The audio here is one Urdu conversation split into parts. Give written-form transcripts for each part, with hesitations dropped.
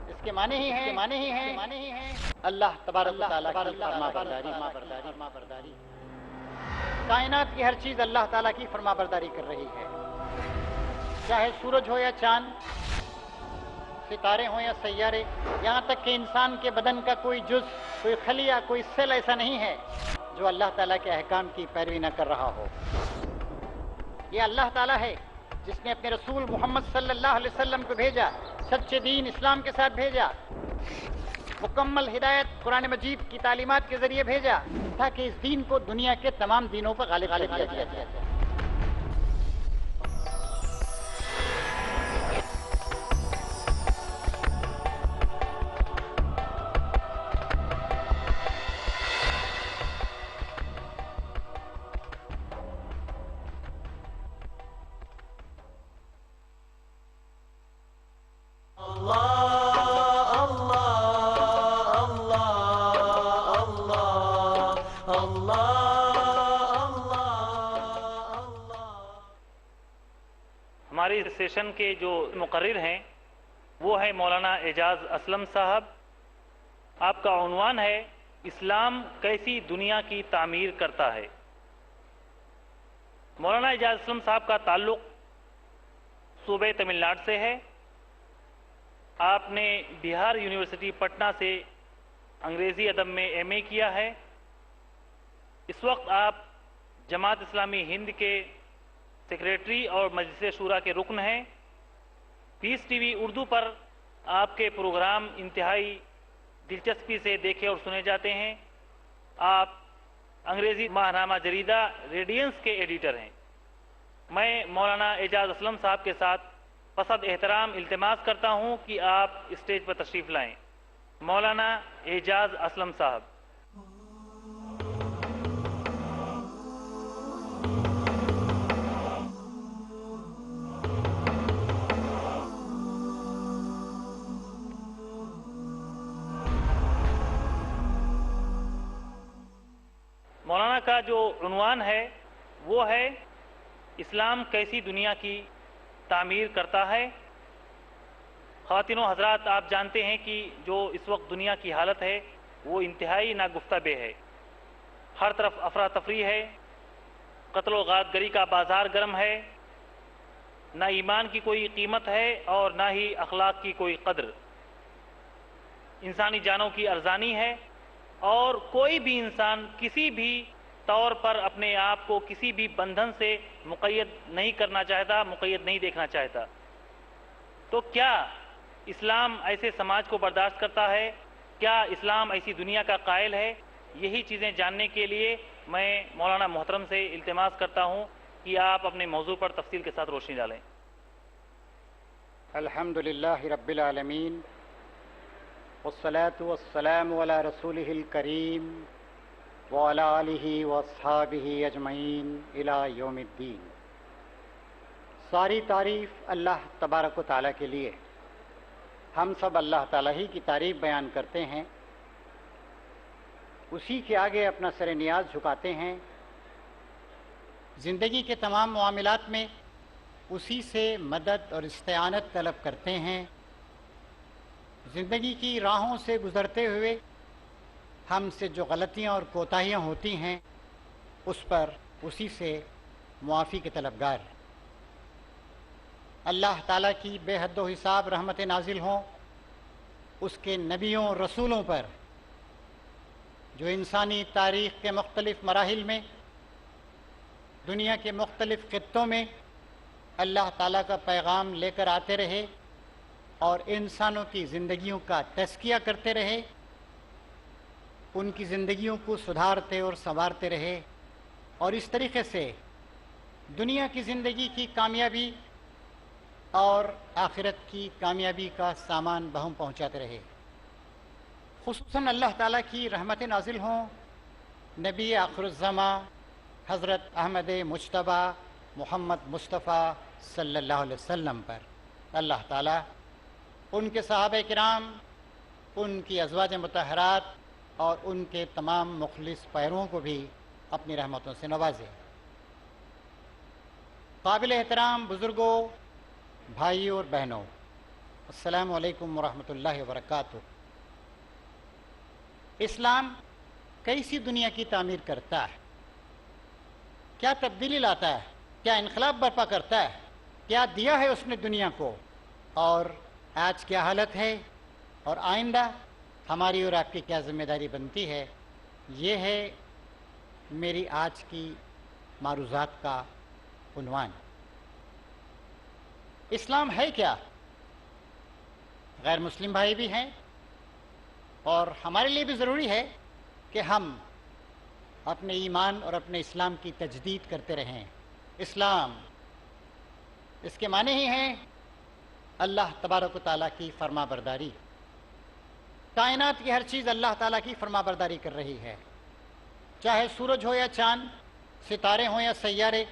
اس کے معنی ہی ہیں اللہ تبارک و تعالیٰ کی فرما برداری. کائنات کی ہر چیز اللہ تعالیٰ کی فرما برداری کر رہی ہے، چاہے سورج ہو یا چاند، ستارے ہوں یا سیارے، یہاں تک کہ انسان کے بدن کا کوئی جز، کوئی خلیہ، کوئی سیل ایسا نہیں ہے جو اللہ تعالیٰ کے احکام کی پیروی نہ کر رہا ہو. یہ اللہ تعالیٰ ہے جس نے اپنے رسول محمد صلی اللہ علیہ وسلم کو بھیجا، سچے دین اسلام کے ساتھ بھیجا، مکمل ہدایت قرآن مجید کی تعلیمات کے ذریعے بھیجا، تاکہ اس دین کو دنیا کے تمام دینوں پر غالب کیا جائے. ہماری سیشن کے جو مقرر ہیں وہ ہے مولانا اعجاز اسلم صاحب. آپ کا عنوان ہے اسلام کیسی دنیا کی تعمیر کرتا ہے. مولانا اعجاز اسلم صاحب کا تعلق صوبہ تمل ناڈو سے ہے. آپ نے بہار یونیورسٹی پٹنہ سے انگریزی ادب میں ایم اے کیا ہے. اس وقت آپ جماعت اسلامی ہند کے سیکریٹری اور مجلس شورا کے رکن ہیں. پیس ٹی وی اردو پر آپ کے پروگرام انتہائی دلچسپی سے دیکھے اور سنے جاتے ہیں. آپ انگریزی ماہنامہ جریدہ ریڈینس کے ایڈیٹر ہیں. میں مولانا اعجاز اسلم صاحب کے ساتھ پسند احترام التماس کرتا ہوں کہ آپ اسٹیج پر تشریف لائیں. مولانا اعجاز اسلم صاحب. مولانا کا جو عنوان ہے وہ ہے اسلام کیسی دنیا کی تعمیر کرتا ہے. خواتین و حضرات، آپ جانتے ہیں کہ جو اس وقت دنیا کی حالت ہے وہ انتہائی ناگفتہ بے ہے. ہر طرف افراتفری ہے، قتل و غارت گری کا بازار گرم ہے، نہ ایمان کی کوئی قیمت ہے اور نہ ہی اخلاق کی کوئی قدر. انسانی جانوں کی ارزانی ہے اور کوئی بھی انسان کسی بھی طور پر اپنے آپ کو کسی بھی بندھن سے مقید نہیں کرنا چاہتا، مقید نہیں دیکھنا چاہتا. تو کیا اسلام ایسے سماج کو برداشت کرتا ہے؟ کیا اسلام ایسی دنیا کا قائل ہے؟ یہی چیزیں جاننے کے لیے میں مولانا محترم سے التماس کرتا ہوں کہ آپ اپنے موضوع پر تفصیل کے ساتھ روشنی ڈالیں. الحمدللہ رب العالمین والصلاة والسلام علی رسولہ الکریم وعلی آلہ واصحابہ اجمعین الی یوم الدین. ساری تعریف اللہ تبارک و تعالیٰ کے لیے. ہم سب اللہ تعالیٰ ہی کی تعریف بیان کرتے ہیں، اسی کے آگے اپنا سر نیاز جھکاتے ہیں. زندگی کے تمام معاملات میں اسی سے مدد اور استعانت طلب کرتے ہیں. زندگی کی راہوں سے گزرتے ہوئے ہم سے جو غلطیاں اور کوتاہیاں ہوتی ہیں اس پر اسی سے معافی کے طلبگار. اللہ تعالیٰ کی بے حد و حساب رحمت نازل ہوں اس کے نبیوں اور رسولوں پر جو انسانی تاریخ کے مختلف مراحل میں دنیا کے مختلف خطوں میں اللہ تعالیٰ کا پیغام لے کر آتے رہے اور انسانوں کی زندگیوں کا تزکیہ کرتے رہے، ان کی زندگیوں کو سدھارتے اور سنوارتے رہے اور اس طریقے سے دنیا کی زندگی کی کامیابی اور آخرت کی کامیابی کا سامان بہم پہنچاتے رہے. خصوصاً اللہ تعالیٰ کی رحمت نازل ہوں نبی آخر الزماں حضرت احمد مجتبیٰ محمد مصطفیٰ صلی اللہ علیہ وسلم پر. اللہ تعالیٰ ان کے صحابہ کرام، ان کی ازواج مطہرات اور ان کے تمام مخلص پیرووں کو بھی اپنی رحمتوں سے نوازے. قابل احترام بزرگوں، بھائیوں اور بہنوں، السلام علیکم ورحمۃ اللہ وبرکاتہ۔ اسلام کیسی دنیا کی تعمیر کرتا ہے؟ کیا تبدیلی لاتا ہے؟ کیا انقلاب برپا کرتا ہے؟ کیا دیا ہے اس نے دنیا کو؟ اور آج کیا حالت ہے؟ اور آئندہ ہماری اور آپ کی کیا ذمہ داری بنتی ہے؟ یہ ہے میری آج کی معروضات کا عنوان۔ اسلام ہے کیا؟ غیر مسلم بھائی بھی ہیں اور ہمارے لیے بھی ضروری ہے کہ ہم اپنے ایمان اور اپنے اسلام کی تجدید کرتے رہیں۔ اسلام، اس کے معنی ہی ہیں اللہ تبارک و تعالیٰ کی فرما برداری۔ کائنات کی ہر چیز اللہ تعالیٰ کی فرما برداری کر رہی ہے، چاہے سورج ہو یا چاند، ستارے ہوں یا سیارے،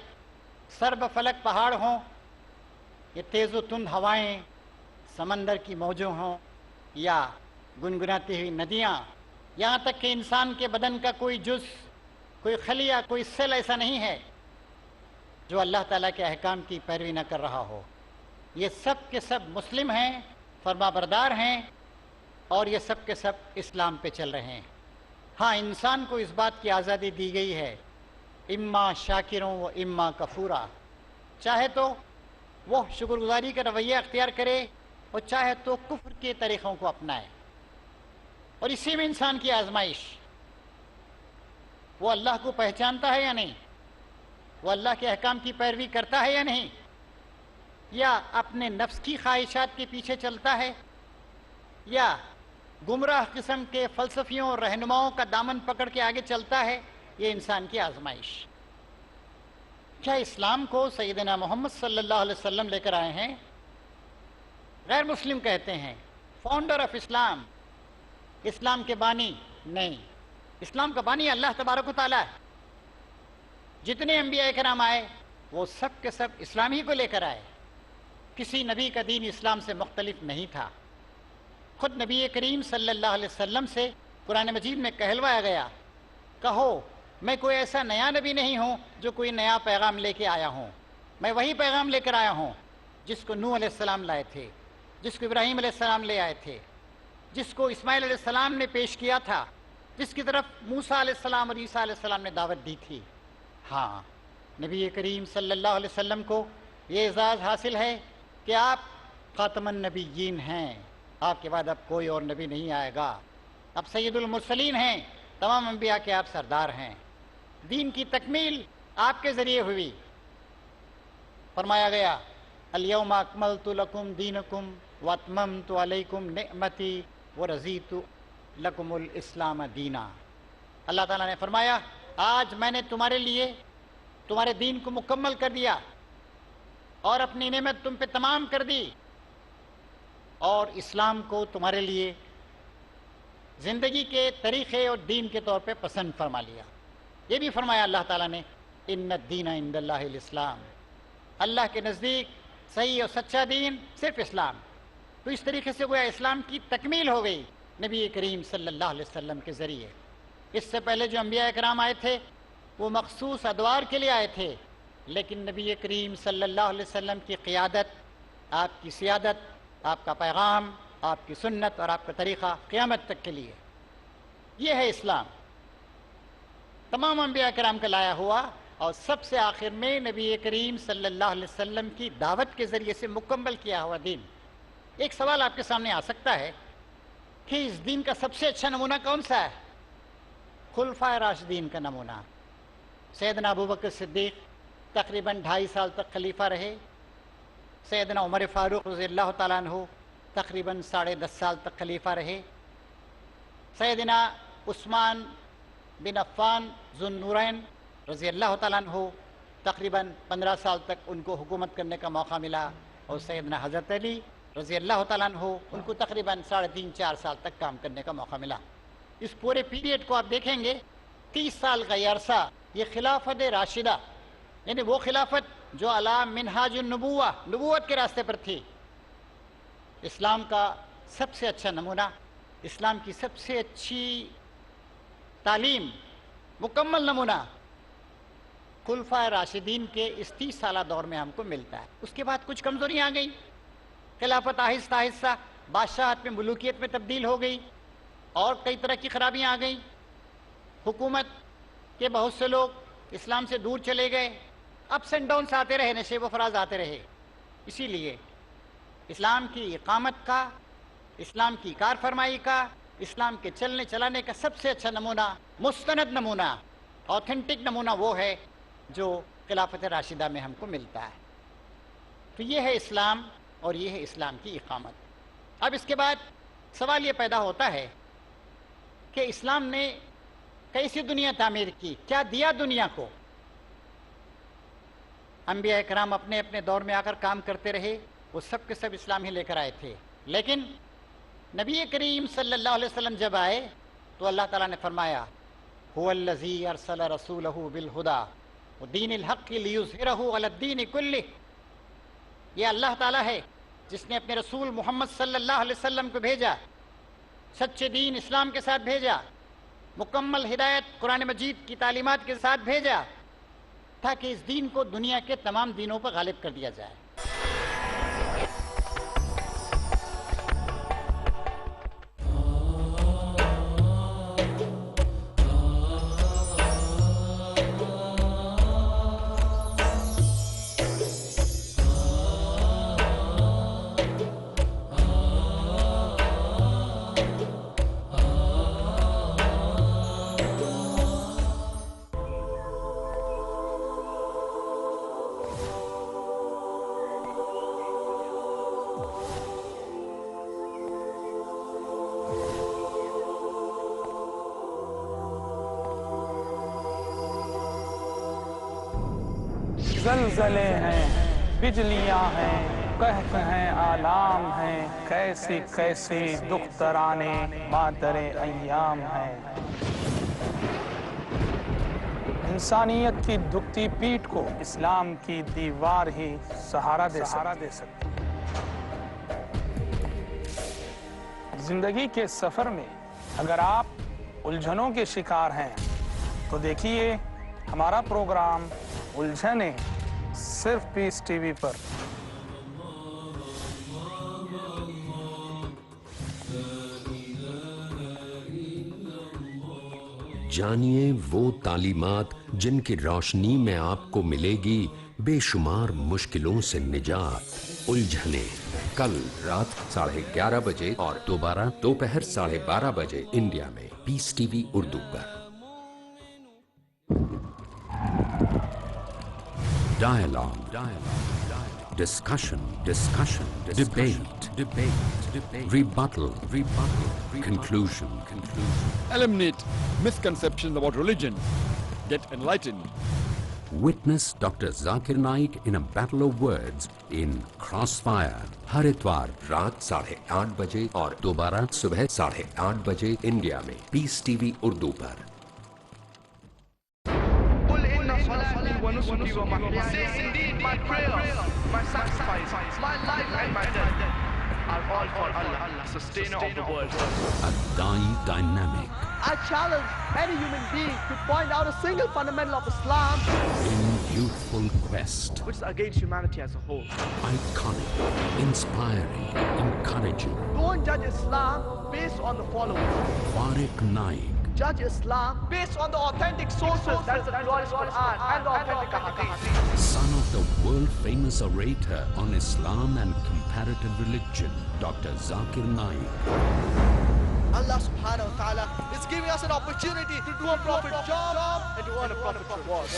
سرب فلک پہاڑ ہوں، یہ تیز و تند ہوائیں، سمندر کی موجوں ہوں یا گنگناتی ہوئی ندیاں، یہاں تک کہ انسان کے بدن کا کوئی جز، کوئی خلیہ، کوئی سیل ایسا نہیں ہے جو اللہ تعالیٰ کے احکام کی پیروی نہ کر رہا ہو۔ یہ سب کے سب مسلم ہیں، فرما بردار ہیں، اور یہ سب کے سب اسلام پہ چل رہے ہیں۔ ہاں، انسان کو اس بات کی آزادی دی گئی ہے، اما شاکروں و اما کفورا، چاہے تو وہ شکر گزاری کا رویہ اختیار کرے اور چاہے تو کفر کے طریقوں کو اپنائے، اور اسی میں انسان کی آزمائش۔ وہ اللہ کو پہچانتا ہے یا نہیں؟ وہ اللہ کے احکام کی پیروی کرتا ہے یا نہیں؟ یا اپنے نفس کی خواہشات کے پیچھے چلتا ہے؟ یا گمراہ قسم کے فلسفیوں اور رہنماؤں کا دامن پکڑ کے آگے چلتا ہے؟ یہ انسان کی آزمائش۔ کیا اسلام کو سیدنا محمد صلی اللہ علیہ وسلم لے کر آئے ہیں؟ غیر مسلم کہتے ہیں فاؤنڈر آف اسلام، اسلام کے بانی۔ نہیں، اسلام کا بانی اللہ تبارک و تعالیٰ ہے۔ جتنے انبیاء کرام آئے وہ سب کے سب اسلام ہی کو لے کر آئے، کسی نبی کا دین اسلام سے مختلف نہیں تھا۔ خود نبی کریم صلی اللہ علیہ وسلم سے قرآن مجید میں کہلوایا گیا، کہو میں کوئی ایسا نیا نبی نہیں ہوں جو کوئی نیا پیغام لے کے آیا ہوں، میں وہی پیغام لے کر آیا ہوں جس کو نوح علیہ السلام لائے تھے، جس کو ابراہیم علیہ السلام لے آئے تھے، جس کو اسماعیل علیہ السلام نے پیش کیا تھا، جس کی طرف موسیٰ علیہ السلام اور عیسیٰ علیہ السلام نے دعوت دی تھی۔ ہاں، نبی کریم صلی اللہ علیہ وسلم کو یہ اعزاز حاصل ہے کہ آپ خاتم النبیین ہیں، آپ کے بعد اب کوئی اور نبی نہیں آئے گا، اب سید المرسلین ہیں، تمام انبیاء کے آپ سردار ہیں۔ دین کی تکمیل آپ کے ذریعے ہوئی۔ فرمایا گیا الیوم اکملت لکم دینکم واتممت علیکم نعمتی ورضیت لکم الاسلام دینا۔ اللہ تعالیٰ نے فرمایا آج میں نے تمہارے لیے تمہارے دین کو مکمل کر دیا اور اپنی نعمت تم پہ تمام کر دی، اور اسلام کو تمہارے لیے زندگی کے طریقے اور دین کے طور پہ پسند فرما لیا۔ یہ بھی فرمایا اللہ تعالیٰ نے ان الدین عند اللہ الاسلام، اللہ کے نزدیک صحیح اور سچا دین صرف اسلام۔ تو اس طریقے سے گویا اسلام کی تکمیل ہو گئی نبی کریم صلی اللہ علیہ وسلم کے ذریعے۔ اس سے پہلے جو انبیاء کرام آئے تھے وہ مخصوص ادوار کے لیے آئے تھے، لیکن نبی کریم صلی اللہ علیہ وسلم کی قیادت، آپ کی سیادت، آپ کا پیغام، آپ کی سنت اور آپ کا طریقہ قیامت تک کے لیے، یہ ہے اسلام، تمام انبیاء کرام کا لایا ہوا، اور سب سے آخر میں نبی کریم صلی اللہ علیہ وسلم کی دعوت کے ذریعے سے مکمل کیا ہوا دین۔ ایک سوال آپ کے سامنے آ سکتا ہے کہ اس دین کا سب سے اچھا نمونہ کون سا ہے؟ خلفائے راشدین کا نمونہ۔ سیدنا ابوبکر صدیق تقریباً 2.5 سال تک خلیفہ رہے، سیدنا عمر فاروق رضی اللہ تعالیٰ عنہ تقریباً 10.5 سال تک خلیفہ رہے، سیدنا عثمان بن عفان ذو النورین رضی اللہ تعالیٰ عنہ تقریباً 15 سال تک ان کو حکومت کرنے کا موقع ملا، اور سیدنا حضرت علی رضی اللہ تعالیٰ عنہ ان کو تقریباً 3.5-4 سال تک کام کرنے کا موقع ملا۔ اس پورے پیریڈ کو آپ دیکھیں گے 30 سال کا یہ عرصہ، یہ خلافت راشدہ، یعنی وہ خلافت جو علی منہاج النبوہ، نبوت کے راستے پر تھی۔ اسلام کا سب سے اچھا نمونہ، اسلام کی سب سے اچھی تعلیم، مکمل نمونہ خلفائے راشدین کے اس 30 سالہ دور میں ہم کو ملتا ہے۔ اس کے بعد کچھ کمزوریاں آ گئیں، خلافت آہستہ آہستہ بادشاہت میں ملوکیت میں تبدیل ہو گئی اور کئی طرح کی خرابیاں آ گئیں. حکومت کے بہت سے لوگ اسلام سے دور چلے گئے. اپس اینڈ ڈاؤنس آتے رہے، نشیب و فراز آتے رہے. اسی لیے اسلام کی اقامت کا، اسلام کی کار فرمائی کا، اسلام کے چلنے چلانے کا سب سے اچھا نمونہ، مستند نمونہ، آتھینٹک نمونہ وہ ہے جو خلافت راشدہ میں ہم کو ملتا ہے. تو یہ ہے اسلام اور یہ ہے اسلام کی اقامت. اب اس کے بعد سوال یہ پیدا ہوتا ہے کہ اسلام نے کیسی دنیا تعمیر کی، کیا دیا دنیا کو؟ انبیاء کرام اپنے اپنے دور میں آ کر کام کرتے رہے، وہ سب کے سب اسلام ہی لے کر آئے تھے. لیکن نبی کریم صلی اللہ علیہ وسلم جب آئے تو اللہ تعالیٰ نے فرمایا هو الذی ارسل رسولہ بالہدی ودین الحق لیظہرہ علی الدین کلہ. یہ اللہ تعالیٰ ہے جس نے اپنے رسول محمد صلی اللہ علیہ وسلم کو بھیجا، سچے دین اسلام کے ساتھ بھیجا، مکمل ہدایت قرآن مجید کی تعلیمات کے ساتھ بھیجا، تاکہ اس دین کو دنیا کے تمام دینوں پر غالب کر دیا جائے. زلزلے ہیں، بجلیاں ہیں، قحط ہیں، آلام ہیں، کیسی کیسی دخترانے مادر ایام ہیں. انسانیت کی دکھتی پیٹھ کو اسلام کی دیوار ہی سہارا دے سکتی. زندگی کے سفر میں اگر آپ الجھنوں کے شکار ہیں تو دیکھیے ہمارا پروگرام الجھنیں صرف پیس ٹی وی پر. جانیے وہ تعلیمات جن کی روشنی میں آپ کو ملے گی بے شمار مشکلوں سے نجات. الجھنے کل رات 11:30 بجے اور دوبارہ دوپہر 12:30 بجے انڈیا میں پیس ٹی وی اردو پر. Dialogue, discussion, debate, rebuttal, conclusion. Eliminate misconceptions about religion. Get enlightened. Witness Dr. Zakir Naik in a battle of words in Crossfire. ہر اتوار رات 8:30 بجے اور دوبارہ صبح 8:30 بجے انڈیا میں پیس ٹی وی اردو پر. Say indeed, my prayers, my sacrifice, my life and my death are all for Allah, sustainer of the world. A dynamic. I challenge any human being to point out a single fundamental of Islam In youthful quest. Which is against humanity as a whole. Iconic, inspiring, encouraging. Don't judge Islam based on the following. Farik Naik. Judge Islam based on the authentic sources. That's the glorious Quran and the authentic Hadith. Son of the world-famous orator on Islam and comparative religion, Dr. Zakir Naik. Allah subhanahu wa ta'ala is giving us an opportunity to do a prophet job and to earn a prophet reward.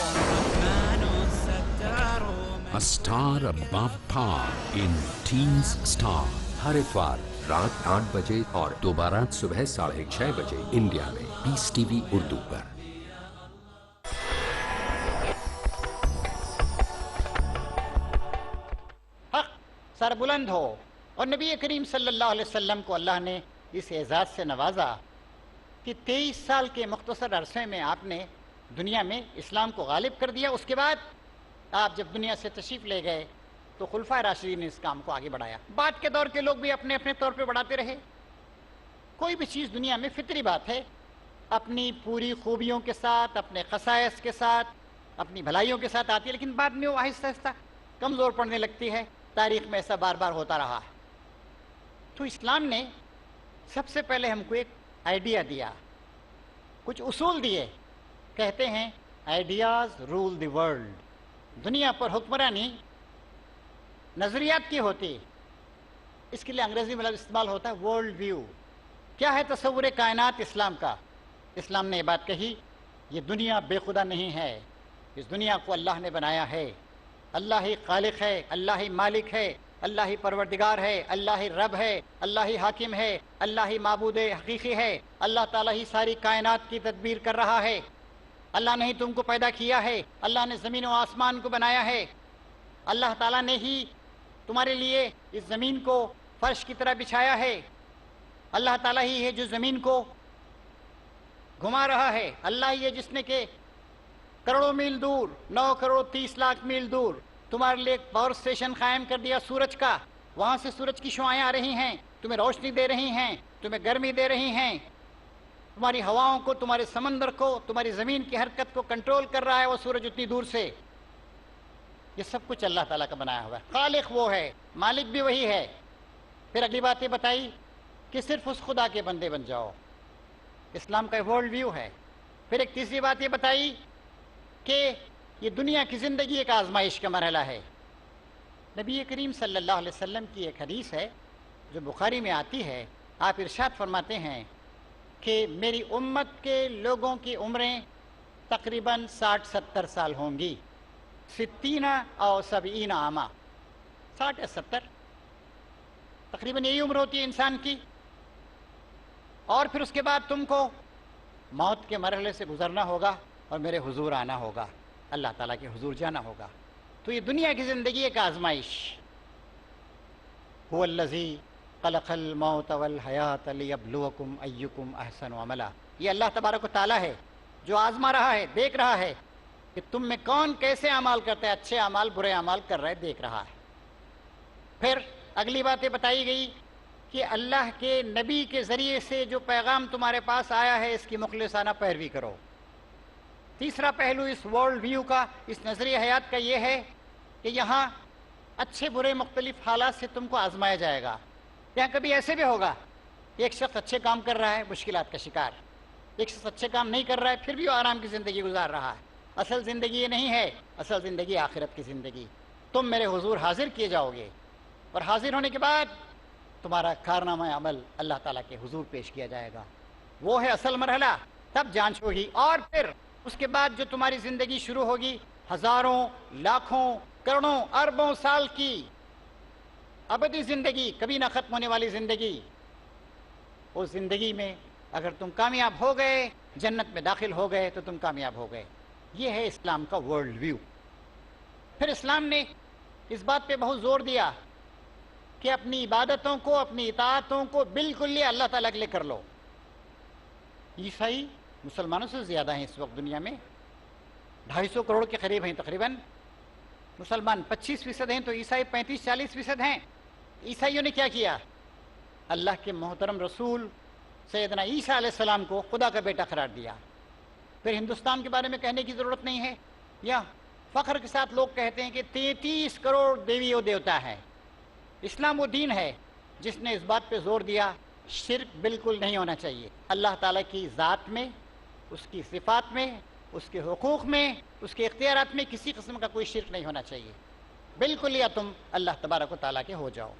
A star above par in Teens Star. ہر اتوار رات 8 بجے اور دوبارہ صبح 6:30 بجے انڈیا میں پیس ٹی وی اردو پر. حق سر بلند ہو. اور نبی کریم صلی اللہ علیہ وسلم کو اللہ نے اس اعزاز سے نوازا کہ 23 سال کے مختصر عرصے میں آپ نے دنیا میں اسلام کو غالب کر دیا. اس کے بعد آپ جب دنیا سے تشریف لے گئے تو خلفائے راشدین نے اس کام کو آگے بڑھایا. بعد کے دور کے لوگ بھی اپنے اپنے طور پہ بڑھاتے رہے. کوئی بھی چیز دنیا میں فطری بات ہے، اپنی پوری خوبیوں کے ساتھ، اپنے خصائص کے ساتھ، اپنی بھلائیوں کے ساتھ آتی ہے، لیکن بعد میں وہ آہستہ آہستہ کمزور پڑنے لگتی ہے. تاریخ میں ایسا بار بار ہوتا رہا ہے. تو اسلام نے سب سے پہلے ہم کو ایک آئیڈیا دیا، کچھ اصول دیے. کہتے ہیں آئیڈیاز رول دی ورلڈ. دنیا پر حکمرانی نظریات کی ہوتی. اس کے لیے انگریزی میں لفظ استعمال ہوتا ہے ورلڈ ویو. کیا ہے تصور کائنات اسلام کا؟ اسلام نے یہ بات کہی، یہ دنیا بے خدا نہیں ہے، اس دنیا کو اللہ نے بنایا ہے. اللہ ہی خالق ہے، اللہ ہی مالک ہے، اللہ ہی پروردگار ہے، اللہ ہی رب ہے، اللہ ہی حاکم ہے، اللہ ہی معبود حقیقی ہے. اللہ تعالیٰ ہی ساری کائنات کی تدبیر کر رہا ہے. اللہ نے ہی تم کو پیدا کیا ہے، اللہ نے زمین و آسمان کو بنایا ہے. اللہ تعالیٰ نے ہی تمہارے لیے اس زمین کو فرش کی طرح بچھایا ہے. اللہ تعالیٰ ہی ہے جو زمین کو گھما رہا ہے. اللہ ہی ہے جس نے کہ کروڑوں میل دور، 9 کروڑ 30 لاکھ میل دور تمہارے لیے ایک پاور اسٹیشن قائم کر دیا سورج کا. وہاں سے سورج کی شعاعیں آ رہی ہیں، تمہیں روشنی دے رہی ہیں، تمہیں گرمی دے رہی ہیں. تمہاری ہواؤں کو، تمہارے سمندر کو، تمہاری زمین کی حرکت کو کنٹرول کر رہا ہے وہ سورج اتنی دور سے. یہ سب کچھ اللہ تعالیٰ کا بنایا ہوا ہے. خالق وہ ہے، مالک بھی وہی ہے. پھر اگلی بات یہ بتائی کہ صرف اس خدا کے بندے بن جاؤ. اسلام کا ورلڈ ویو ہے. پھر ایک تیسری بات یہ بتائی کہ یہ دنیا کی زندگی ایک آزمائش کا مرحلہ ہے. نبی کریم صلی اللہ علیہ وسلم کی ایک حدیث ہے جو بخاری میں آتی ہے. آپ ارشاد فرماتے ہیں کہ میری امت کے لوگوں کی عمریں تقریباً 60-70 سال ہوں گی. 60 اور 70 عامہ، 60 یا 70 تقریباً یہی عمر ہوتی ہے انسان کی. اور پھر اس کے بعد تم کو موت کے مرحلے سے گزرنا ہوگا اور میرے حضور آنا ہوگا، اللہ تعالیٰ کے حضور جانا ہوگا. تو یہ دنیا کی زندگی ایک آزمائش. هو الذی خلق الموت والحیات لیبلوکم ایکم احسن عملا. یہ اللہ تبارک و تعالیٰ ہے جو آزما رہا ہے، دیکھ رہا ہے کہ تم میں کون کیسے اعمال کرتا ہے، اچھے اعمال برے اعمال کر رہا ہے، دیکھ رہا ہے. پھر اگلی باتیں بتائی گئی کہ اللہ کے نبی کے ذریعے سے جو پیغام تمہارے پاس آیا ہے اس کی مخلصانہ پیروی کرو. تیسرا پہلو اس ورلڈ ویو کا، اس نظریہ حیات کا یہ ہے کہ یہاں اچھے برے مختلف حالات سے تم کو آزمایا جائے گا. یہاں کبھی ایسے بھی ہوگا کہ ایک شخص اچھے کام کر رہا ہے مشکلات کا شکار، ایک شخص اچھے کام نہیں کر رہا ہے پھر بھی وہ آرام کی زندگی گزار رہا ہے. اصل زندگی یہ نہیں ہے، اصل زندگی آخرت کی زندگی. تم میرے حضور حاضر کیے جاؤ گے اور حاضر ہونے کے بعد تمہارا کارنامہ عمل اللہ تعالیٰ کے حضور پیش کیا جائے گا. وہ ہے اصل مرحلہ. تب جانچ ہوگی. اور پھر اس کے بعد جو تمہاری زندگی شروع ہوگی، ہزاروں لاکھوں کروڑوں اربوں سال کی ابدی زندگی، کبھی نہ ختم ہونے والی زندگی. اس زندگی میں اگر تم کامیاب ہو گئے، جنت میں داخل ہو گئے تو تم کامیاب ہو گئے. یہ ہے اسلام کا ورلڈ ویو. پھر اسلام نے اس بات پہ بہت زور دیا کہ اپنی عبادتوں کو، اپنی اطاعتوں کو بالکل یہ اللہ تعالیٰ کے لیے کر لو. عیسائی مسلمانوں سے زیادہ ہیں اس وقت دنیا میں، 250 کروڑ کے قریب ہیں تقریباً. مسلمان 25% ہیں تو عیسائی 35-40% ہیں. عیسائیوں نے کیا کیا؟ اللہ کے محترم رسول سیدنا عیسیٰ علیہ السلام کو خدا کا بیٹا قرار دیا. پھر ہندوستان کے بارے میں کہنے کی ضرورت نہیں ہے، یا فخر کے ساتھ لوگ کہتے ہیں کہ 33 کروڑ دیوی و دیوتا ہے. اسلام وہ دین ہے جس نے اس بات پہ زور دیا شرک بالکل نہیں ہونا چاہیے. اللہ تعالیٰ کی ذات میں، اس کی صفات میں، اس کے حقوق میں، اس کے اختیارات میں کسی قسم کا کوئی شرک نہیں ہونا چاہیے. بالکل یا تم اللہ تبارک و تعالیٰ کے ہو جاؤ.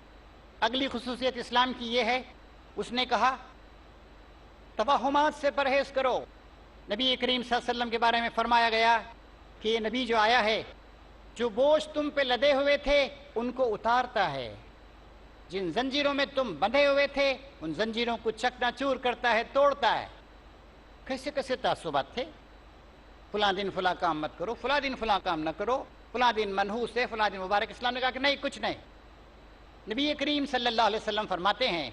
اگلی خصوصیت اسلام کی یہ ہے، اس نے کہا توہمات سے پرہیز کرو. نبی کریم صلی اللہ علیہ وسلم کے بارے میں فرمایا گیا کہ یہ نبی جو آیا ہے جو بوجھ تم پہ لدے ہوئے تھے ان کو اتارتا ہے، جن زنجیروں میں تم بندھے ہوئے تھے ان زنجیروں کو چکنا چور کرتا ہے، توڑتا ہے. کیسے کیسے تعصبات تھے، فلاں دن فلاں کام مت کرو، فلاں دن فلاں کام نہ کرو، فلاں دن منحوس ہے، فلاں دن مبارک. اسلام نے کہا کہ نہیں، کچھ نہیں. نبی کریم صلی اللہ علیہ وسلم فرماتے ہیں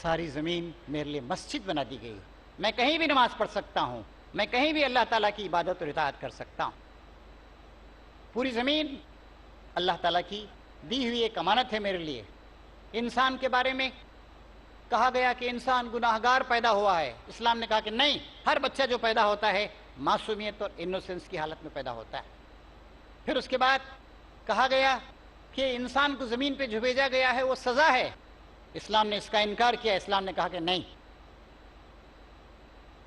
ساری زمین میرے لیے مسجد بنا دی گئی، میں کہیں بھی نماز پڑھ سکتا ہوں، میں کہیں بھی اللہ تعالیٰ کی عبادت اور اطاعت کر سکتا ہوں. پوری زمین اللہ تعالیٰ کی دی ہوئی ایک امانت ہے میرے لیے. انسان کے بارے میں کہا گیا کہ انسان گناہگار پیدا ہوا ہے. اسلام نے کہا کہ نہیں، ہر بچہ جو پیدا ہوتا ہے معصومیت اور انوسنس کی حالت میں پیدا ہوتا ہے. پھر اس کے بعد کہا گیا کہ انسان کو زمین پہ جو بھیجا گیا ہے وہ سزا ہے، اسلام نے اس کا انکار کیا. اسلام نے کہا کہ نہیں،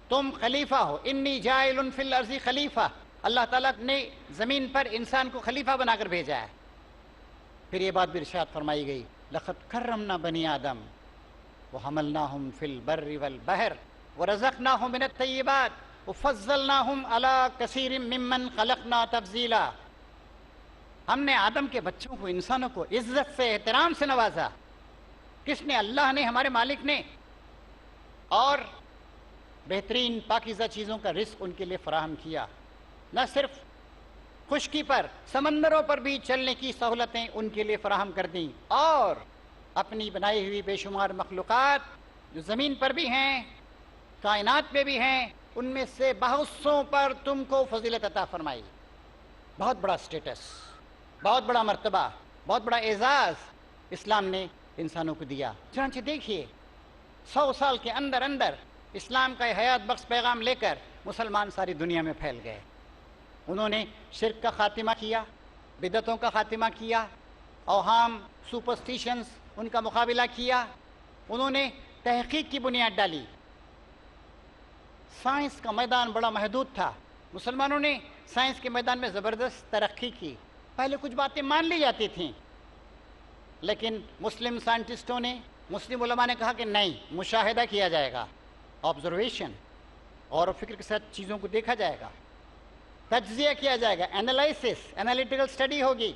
تم خلیفہ ہو. انی جاعل فی الارض خلیفہ. اللہ تعالیٰ نے زمین پر انسان کو خلیفہ بنا کر بھیجا ہے. پھر یہ بات بھی ارشاد فرمائی گئی، لقد کرمنا بنی آدم وحملناہم فی البر والبحر ورزقناہم من الطیبات وفضلناہم علی کثیر ممن خلقنا تفضیلا. ہم نے آدم کے بچوں کو، انسانوں کو عزت سے، احترام سے نوازا. کس نے؟ اللہ نے، ہمارے مالک نے. اور بہترین پاکیزہ چیزوں کا رزق ان کے لیے فراہم کیا. نہ صرف خشکی پر، سمندروں پر بھی چلنے کی سہولتیں ان کے لیے فراہم کر دیں. اور اپنی بنائی ہوئی بے شمار مخلوقات جو زمین پر بھی ہیں، کائنات میں بھی ہیں، ان میں سے بہت سوں پر تم کو فضیلت عطا فرمائی. بہت بڑا سٹیٹس، بہت بڑا مرتبہ، بہت بڑا اعزاز اسلام نے انسانوں کو دیا. چنانچہ دیکھیے 100 سال کے اندر اندر اسلام کا حیات بخش پیغام لے کر مسلمان ساری دنیا میں پھیل گئے. انہوں نے شرک کا خاتمہ کیا، بدعتوں کا خاتمہ کیا، اوہام، سپرسٹیشنز، ان کا مقابلہ کیا. انہوں نے تحقیق کی بنیاد ڈالی. سائنس کا میدان بڑا محدود تھا، مسلمانوں نے سائنس کے میدان میں زبردست ترقی کی. پہلے کچھ باتیں مان لی جاتی تھیں، لیکن مسلم سائنٹسٹوں نے، مسلم علماء نے کہا کہ نہیں، مشاہدہ کیا جائے گا، آبزرویشن، غور و فکر کے ساتھ چیزوں کو دیکھا جائے گا، تجزیہ کیا جائے گا، انالائسس، انالیٹیکل سٹڈی ہوگی،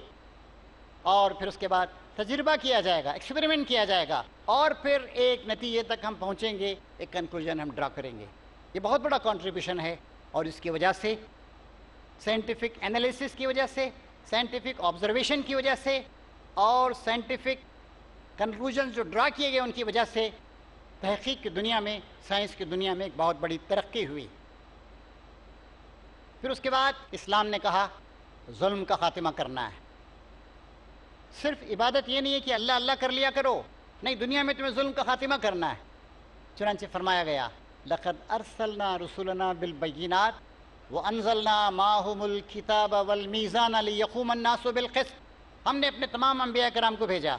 اور پھر اس کے بعد تجربہ کیا جائے گا، ایکسپیریمنٹ کیا جائے گا، اور پھر ایک نتیجے تک ہم پہنچیں گے، ایک کنکلوژن ہم ڈرا کریں گے. یہ بہت بڑا کنٹریبیوشن ہے. اور اس کی وجہ سے، سائنٹیفک انالیسس کی وجہ سے، سائنٹیفک آبزرویشن کی وجہ سے، اور سائنٹیفک کنکلوژن جو ڈرا کیے گئے ان کی وجہ سے تحقیق کی دنیا میں، سائنس کی دنیا میں ایک بہت بڑی ترقی ہوئی. پھر اس کے بعد اسلام نے کہا ظلم کا خاتمہ کرنا ہے. صرف عبادت یہ نہیں ہے کہ اللہ اللہ کر لیا کرو، نہیں، دنیا میں تمہیں ظلم کا خاتمہ کرنا ہے. چنانچہ فرمایا گیا لقد ارسلنا رسولنا بالبینات وانزلنا معهم الکتاب والمیزان لیقوم الناس بالقسط. ہم نے اپنے تمام انبیاء کرام کو بھیجا.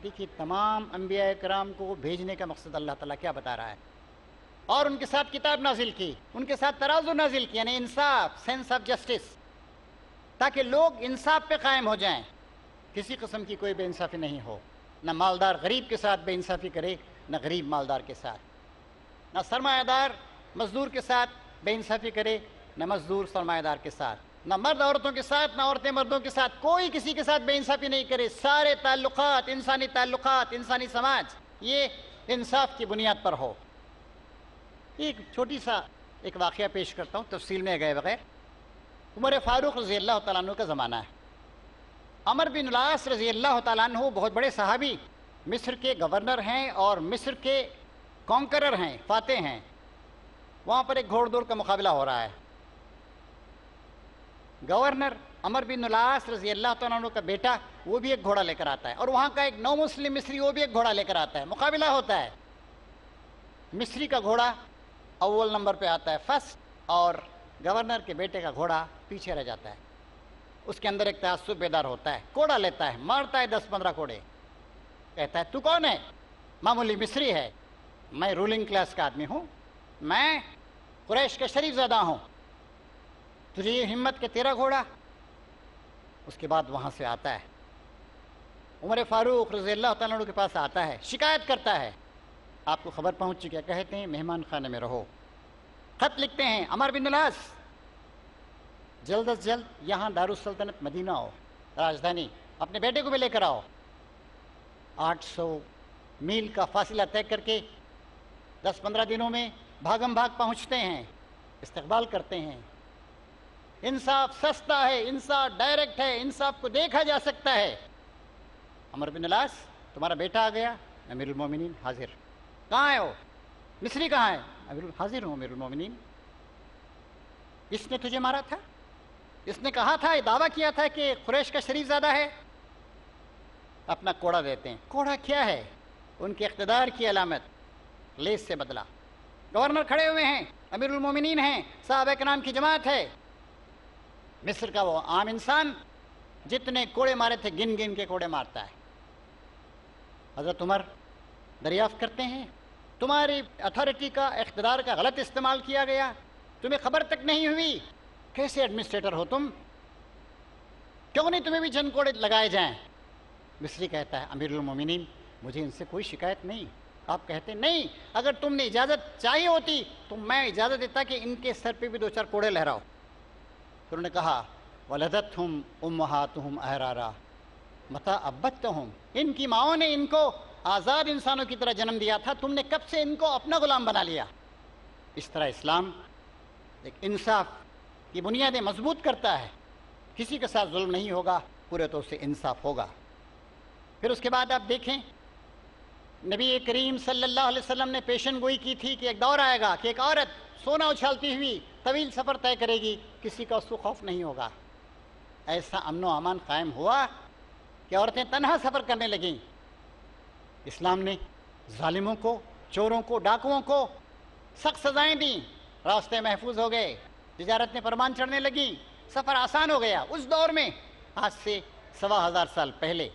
دیکھیے تمام انبیاء کرام کو بھیجنے کا مقصد اللہ تعالیٰ کیا بتا رہا ہے. اور ان کے ساتھ کتاب نازل کی، ان کے ساتھ ترازو نازل کی، یعنی انصاف، سینس آف جسٹس، تاکہ لوگ انصاف پہ قائم ہو جائیں. کسی قسم کی کوئی بے انصافی نہیں ہو. نہ مالدار غریب کے ساتھ بے انصافی کرے، نہ غریب مالدار کے ساتھ. نہ سرمایہ دار مزدور کے ساتھ بے انصافی کرے، نہ مزدور سرمایہ دار کے ساتھ. نہ مرد عورتوں کے ساتھ، نہ عورتیں مردوں کے ساتھ. کوئی کسی کے ساتھ بے انصافی نہیں کرے. سارے تعلقات، انسانی سماج، یہ انصاف کی بنیاد پر ہو. ایک چھوٹی سا ایک واقعہ پیش کرتا ہوں تفصیل میں گئے بغیر. عمر فاروق رضی اللہ تعالیٰ عنہ کا زمانہ ہے. عمر بن العاص رضی اللہ تعالیٰ عنہ بہت بڑے صحابی، مصر کے گورنر ہیں اور مصر کے کانکرر ہیں، فاتح ہیں. وہاں پر ایک گھوڑ دوڑ کا مقابلہ ہو رہا ہے. گورنر عمر بن العاص رضی اللہ تعالیٰ عنہ کا بیٹا وہ بھی ایک گھوڑا لے کر آتا ہے، اور وہاں کا ایک نو مسلم مصری وہ بھی ایک گھوڑا لے کر آتا ہے. مقابلہ ہوتا ہے. مصری کا گھوڑا اول نمبر پہ آتا ہے، فرسٹ، اور گورنر کے بیٹے کا گھوڑا پیچھے رہ جاتا ہے. اس کے اندر ایک تعصب بیدار ہوتا ہے. کوڑا لیتا ہے، مارتا ہے 10-15 کوڑے. کہتا ہے تو کون ہے؟ معمولی مصری ہے. میں رولنگ کلاس کا آدمی ہوں، میں قریش کا شریف زادہ ہوں. تجھے یہ ہمت کہ تیرا گھوڑا؟ اس کے بعد وہاں سے آتا ہے، عمر فاروق رضی اللہ تعالیٰ عنہ کے پاس آتا ہے، شکایت کرتا ہے. آپ کو خبر پہنچ چکی ہے، کہتے ہیں مہمان خانے میں رہو. خط لکھتے ہیں عمر بن العاص جلد از جلد یہاں دارالسلطنت مدینہ آؤ، راجدھانی، اپنے بیٹے کو بھی لے کر آؤ. 800 میل کا فاصلہ طے کر کے 10-15 دنوں میں بھاگم بھاگ پہنچتے ہیں، استقبال کرتے ہیں. انصاف سستا ہے، انصاف ڈائریکٹ ہے، انصاف کو دیکھا جا سکتا ہے. عمر بن العاص تمہارا بیٹا آ گیا. امیر المومنین حاضر. کہاں ہے وہ؟ مصری کہاں ہے؟ حاضر ہوں امیر المومنین. اس نے تجھے مارا تھا، اس نے کہا تھا، یہ دعویٰ کیا تھا کہ قریش کا شریف زادہ ہے. اپنا کوڑا دیتے ہیں. کوڑا کیا ہے؟ ان کے اقتدار کی علامت، لیس سے بدلا. گورنر کھڑے ہوئے ہیں، امیر المومنین ہیں، صحابہ کرام کی جماعت ہے. مصر کا وہ عام انسان جتنے کوڑے مارے تھے گن گن کے کوڑے مارتا ہے. حضرت عمر دریافت کرتے ہیں تمہاری اتھارٹی کا اقتدار کا غلط استعمال کیا گیا, تمہیں خبر تک نہیں ہوئی, کیسے ایڈمنسٹریٹر ہو تم, کیوں نہیں تمہیں بھی جن کوڑے لگائے جائیں؟ مصری کہتا ہے امیر المومنین مجھے ان سے کوئی شکایت نہیں. آپ کہتے نہیں اگر تم نے اجازت چاہی ہوتی تو میں اجازت دیتا کہ ان کے سر پہ بھی 2-4 کوڑے لہراؤ. پھر انہوں نے کہا ولدتہم امہاتہم احرارا متی عبدتہم, ان کی ماؤں نے ان کو آزاد انسانوں کی طرح جنم دیا تھا, تم نے کب سے ان کو اپنا غلام بنا لیا. اس طرح اسلام ایک انصاف کی بنیادیں مضبوط کرتا ہے, کسی کے ساتھ ظلم نہیں ہوگا, پورے طور سے انصاف ہوگا. پھر اس کے بعد آپ دیکھیں نبی کریم صلی اللہ علیہ وسلم نے پیشن گوئی کی تھی کہ ایک دور آئے گا کہ ایک عورت سونا اچھالتی ہوئی طویل سفر طے کرے گی, کسی کا اس کو خوف نہیں ہوگا. ایسا امن و امان قائم ہوا کہ عورتیں تنہا سفر کرنے لگیں. اسلام نے ظالموں کو, چوروں کو, ڈاکوؤں کو سخت سزائیں دیں, راستے محفوظ ہو گئے, تجارت میں پرمان چڑھنے لگیں, سفر آسان ہو گیا. اس دور میں آج سے 1500 سال پہلے